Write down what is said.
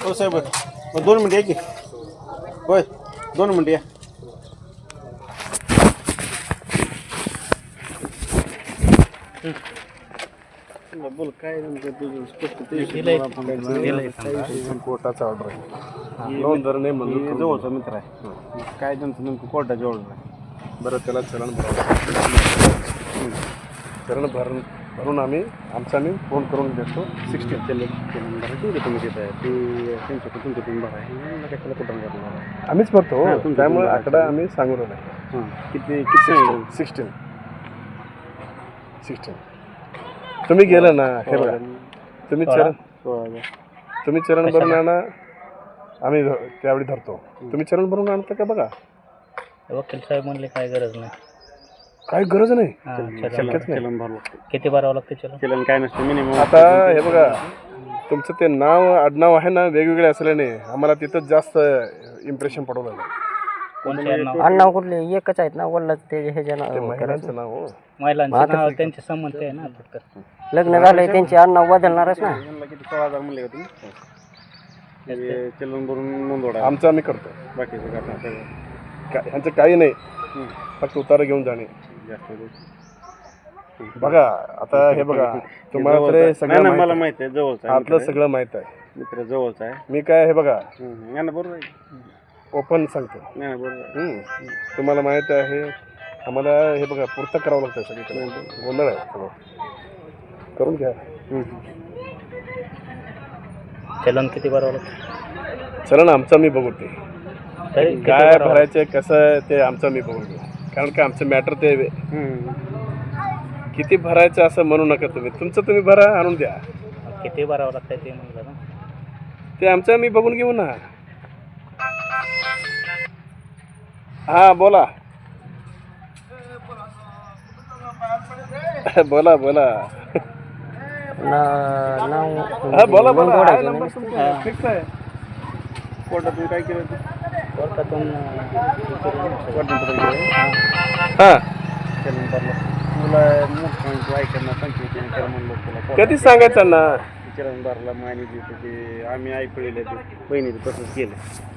हो साहेब 2 मिनिटं या की होय 2 मिनिटं या बोल काय तुझं स्पष्ट कोर्टाचा ऑर्डर आहे जर नाही म्हणून जवळचा मित्र आहे काय त्यांचं नेमकं कोर्टाची ऑर्डर आहे बरं त्याला चलन चलन भरून आम्ही फोन करून देतो 16 तुम्ही देत आहे ते त्यांच्याकडे तुमच्या भर आहे कशाला कुठं करणार आम्हीच भरतो त्यामुळे आकडा आम्ही सांगू राहिलो किती किती 16 तुम्ही गेलं ना हे बघा तुम्ही चरण भरून आणा आम्ही त्यावेळी धरतो तुम्ही चरण भरून आणता का बघा वकील साहेब म्हणले काय गरज नाही काही गरज नाही चलन भरावं लागतं किती भरावं लागतं चलन काय नसतं मिनिमम आता हे बघा तुमचं ते नाव आडनाव आहे ना वेगवेगळे असल्याने आम्हाला तिथं जास्त इम्प्रेशन पडवलं आडनाव कुठले एकच आहेत ना वल्ल ते ह्याच्या महिलांचं नाव हो महिलांचे नाव त्यांचे संबंध आहे ना फक्त लग्न झालंय त्यांचे आडनाव बदलणारच ना किती 16,000 म्हणले का तुम्ही चलन भरून नोंदवडा आमचं आम्ही करतो बाकीचं करणार सगळं ह्यांचं काही नाही फक्त उतारा घेऊन जाणे जास्त बघा आता हे बघा तुम्हाला तर सगळं मला माहित आहे जवळचं आहे आतलं सगळं माहित आहे मित्र जवळचा आहे मी काय हे बघा बरोबर आहे ओपन सांगतो नाही बरोबर तुम्हाला माहित आहे आम्हाला हे बघा पूर्त करावं लागतं सगळीकडे गोंधळ आहे सगळं करून घ्या चलन किती भरावं लागतं चला ना आमचं मी बघू ते काय भरायचं कसं ते आमचं मी बघू घेऊ कारण का आमचं मॅटर ते किती भरायचं असं म्हणू नका तुमचं तुम्ही भरा आणून द्या किती भरावं लागतं ते म्हणलं ना ते आमचं मी बघून घेऊ ना हा बोला बोला बोला हा बोला बोला फिक्स आहे कोर्टातून काय केलं कोर्टातून हा चलन भरलं मुला ऐकणार सांगितलं म्हणलं कधी सांगायचं ना चलन भरला माहिती देते ते आम्ही ऐकलेलं ते बहिणीचं तसंच केलं